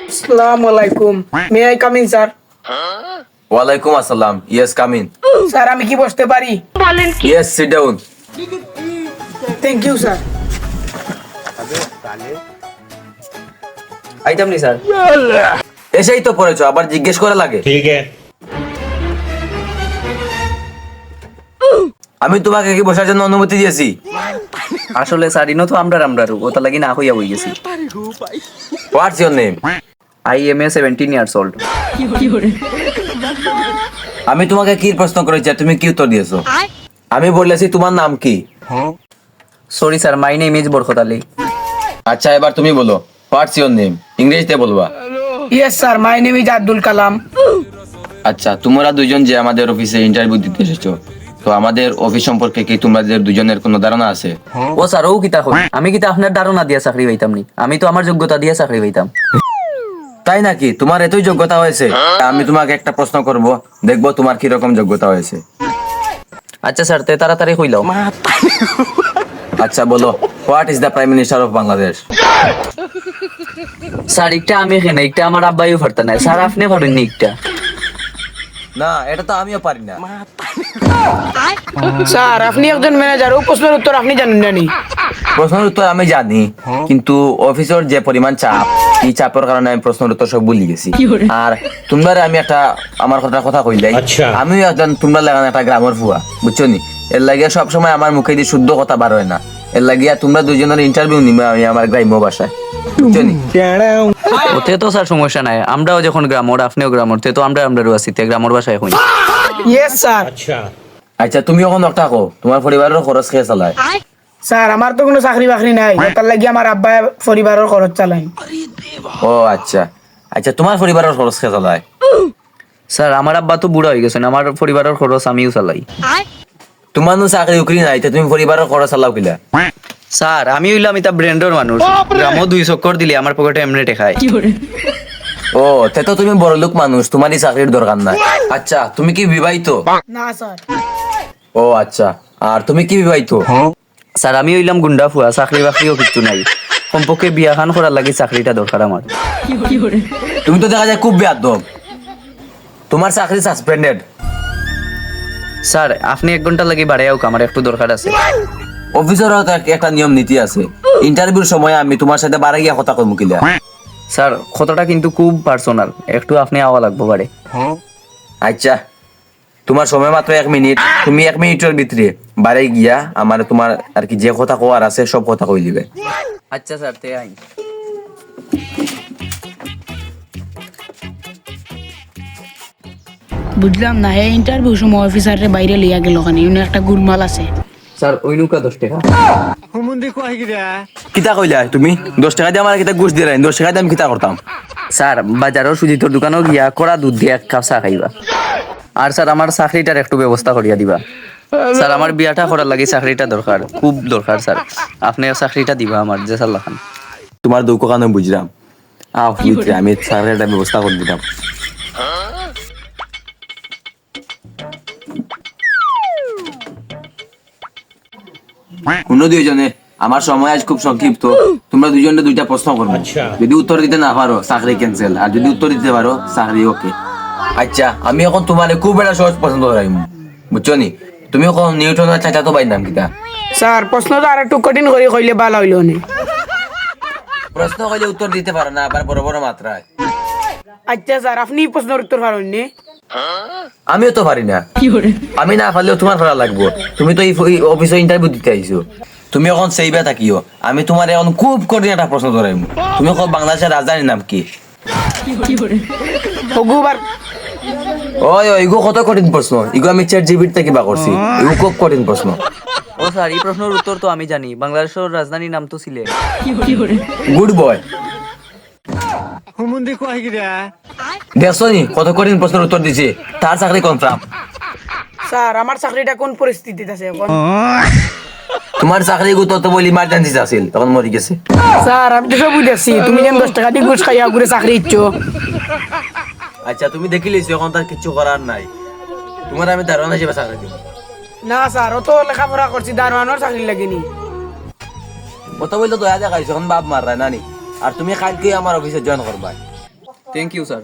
আসসালামু আলাইকুম, may I come in sir? ওয়ালাইকুম আসসালাম, ইয়েস কাম ইন। স্যার আমি কি বসতে পারি? Yes sit down. Thank you sir. আইতাম নি স্যার। এসেই তো পড়েছো, আবার জিজ্ঞেস করা লাগে? ठीक है। আমি তোমাকে কি বসার জন্য অনুমতি দিয়েছি? আসলে স্যার ইনো তো আমরার ওটা লাগি না হইয়া হই গেছি। হোয়াটস your name? I M A 17 years old. আমি তোমাকে কি প্রশ্ন করেছি আর তুমি কি উত্তর দিয়েছো? আমি বলেছি তোমার নাম কি? Sorry sir, my name is Barkat Ali. আচ্ছা এবার তুমি বলো, হোয়াটস ইওর নেম? ইংরেজিতে বলবা। Yes sir, my name is Abdul Kalam. আচ্ছা তোমরা দুজন যে আমাদের অফিসে ইন্টারভিউ দিতে এসেছো, তো আমাদের অফিস সম্পর্কে কি তোমাদের দুজনের কোনো ধারণা আছে? ও স্যার, ও কিতা কই? আমি কিতা আপনার ধারণা দিয়া চাকরি পাইতাম নি? আমি তো আমার যোগ্যতা দিয়া চাকরি পাইতাম। তাই নাকি? তোমার এতই যোগ্যতা হয়েছে? আমি তোমাকে একটা প্রশ্ন করব, দেখবো তোমার কি রকম যোগ্যতা হয়েছে। আচ্ছা স্যার, তে তাড়াতাড়ি কইলাও। আচ্ছা বলো, what is the prime minister of Bangladesh? Sir একটা আমি এখানে, একটা আমার আব্বাইও পারতা না। স্যার আপনি পারেন নি একটা? না এটা তো আমিও পারি না। স্যার আপনি একজন ম্যানেজার, ও প্রশ্নের উত্তর আপনি জানেন না নি? প্রশ্নের উত্তর আমি জানি, কিন্তু অফিসের যে পরিমাণ চাপ, এই চাপের কারণে আমি প্রশ্নের উত্তর সব ভুলে গেছি। আর তোমরা আমি একটা আমার কথা কইলাই, আচ্ছা। আমিও একজন তোমরা লাগান একটা গ্রামের ফুয়া, বুঝছো নি? এর লাগিয়া সবসময় আমার মুখে দিয়ে শুদ্ধ কথা বার হয় না। এর লাগিয়া তোমরা দুজনের ইন্টারভিউ নিবে আমি আমার গ্রাম্য ভাষায়, বুঝছো নি? ওতে তো স্যার সমস্যা নাই, আমরাও যখন গ্রামর আপনিও গ্রামর, তে তো আমরাও আছি, তে গ্রামর ভাষায় কই। Yes sir. अच्छा। আচ্ছা তুমি এখন একটা কো, তোমার পরিবারের খরচ কে চালায়? স্যার আমার তো কোনো চাকরি বাকরি নাই, তার লাগি আমার আব্বা পরিবারের খরচ চালাই। ও আচ্ছা। আচ্ছা তোমার পরিবারের খরচ কে চালায়? স্যার আমার আব্বা তো বুড়া হয়ে গেছেন, আমার পরিবারের খরচ আমিও চালাই। তোমার নো চাকরি উকরি নাই, তো তুমি পরিবারের খরচ চালাও কিলা? স্যার আমি হইলাম এটা ব্র্যান্ডের মানুষ, গ্রামও 2 চক্কর দিলে আমার পকেটে এমনি টেকায়। ও তে তো তুমি বড় লোক মানুষ, তোমারই চাকরির দরকার নাই। আচ্ছা তুমি কি বিবাহিত? না স্যার। ও আচ্ছা, আর তুমি কি বিবাহিত? স্যার আমি হইলাম গুন্ডা ফুয়া, চাকরি বাকরিও কিছু নাই, কমপক্ষে বিয়া খান করার লাগে চাকরিটা দরকার আমার। তুমি তো দেখা যায় খুব বেয়াদব, তোমার চাকরি সাসপেন্ডেড। স্যার আপনি 1 ঘন্টা লাগে বাড়াই হোক, আমার একটু দরকার আছে। অফিসের একটা নিয়ম নীতি আছে, ইন্টারভিউর সময় আমি তোমার সাথে বাড়া গিয়া কথা কই মুকিলা। স্যার কথাটা কিন্তু খুব পার্সোনাল, একটু আপনি আওয়া লাগবো বাড়ে। আচ্ছা তোমার সময় মাত্র 1 মিনিট, তুমি 1 মিনিটের ভিতরে বাড়ি গিয়া আমার তোমার আর কি যে কথা কোয়ার আছে সব কথা কই দিবে। আচ্ছা স্যার, তে আইন। বুঝলাম না, এই ইন্টারভিউ সময় অফিসারের বাইরে লিয়া গেল কেন? ইউনি একটা গুলমাল আছে। স্যার ওই নৌকা 10 টাকা। কিতা কইলা তুমি? 10 টাকা দিয়ে আমার কিতা ঘুষ দিয়ে 10 টাকা দিয়ে আমি কিতা করতাম? স্যার বাজারও সুজিতর দোকানও গিয়া কড়া দুধ দিয়ে 1 কাপ চা খাইবা। আর স্যার আমার চাকরিটার একটু ব্যবস্থা করিয়া দিবা। স্যার আমার বিয়াটা করার লাগে চাকরিটা দরকার, খুব দরকার স্যার, আপনি চাকরিটা দিবা আমার যে সাল্লাহ খান। তোমার দুঃখ কেন বুঝলাম, আমি স্যারের একটা ব্যবস্থা করে দিতাম। অন্য দুইজনে, আমার সময় আজ খুব সংক্ষিপ্ত, তোমরা দুজনে 2টা প্রশ্ন করবে, আচ্ছা। যদি উত্তর দিতে না পারো চাকরি ক্যান্সেল, আর যদি উত্তর দিতে পারো চাকরি ওকে। আচ্ছা আমি এখন তোমার খুব একটা সহজ পছন্দ করাই, বুঝছো নি? তুমি এখন নিউটনের চাচা তো বাইর নাম কিতা? স্যার প্রশ্নটা আর একটু কঠিন করে কইলে ভালো হইল না? প্রশ্ন কইলে উত্তর দিতে পারো না, আবার বড় বড় মাত্রায়। আচ্ছা স্যার আপনি প্রশ্নের উত্তর পারেন নি? আমিও তো পারি না, আমি না পারলেও তোমার করা লাগবো। তুমি তো এই অফিসে ইন্টারভিউ দিতে আইছো, তুমি এখন সেইবা থাকিও। আমি তোমার এখন খুব কঠিন একটা প্রশ্ন ধরাইম। তুমি এখন বাংলাদেশের রাজধানীর নাম কি? হগুবার। ওই ইগো কত কঠিন প্রশ্ন, ইগো আমি চ্যাট জিপিটি থেকে বা করছি, ইগো খুব কঠিন প্রশ্ন। ও স্যার এই প্রশ্নের উত্তর তো আমি জানি, বাংলাদেশের রাজধানীর নাম তো সিলেট। Good boy. দেখছো নি কত কঠিন প্রশ্নের উত্তর দিছে, তার চাকরি কনফার্ম। স্যার আমার চাকরিটা কোন পরিস্থিতিতে আছে এখন? তোমার চাকরি তো বলি ইমার্জেন্সি আছিল, তখন মরি গেছে। স্যার আমি তো সব বুঝেছি, তুমি যেন 10 টাকা দিয়ে ঘুষ খাইয়া ঘুরে চাকরি ইচ্ছো। আচ্ছা তুমি দেখি লিছো, এখন তার কিছু করার নাই, তোমার আমি ধারণা হিসেবে চাকরি দিব। না স্যার অত লেখাপড়া করছি, দারোয়ানোর চাকরি লাগেনি। কত বললে দয়া দেখাইছো এখন বাপ মার রায় নানি আর তুমি কালকে আমার অফিসে জয়েন করবা থ্যাংক ইউ স্যার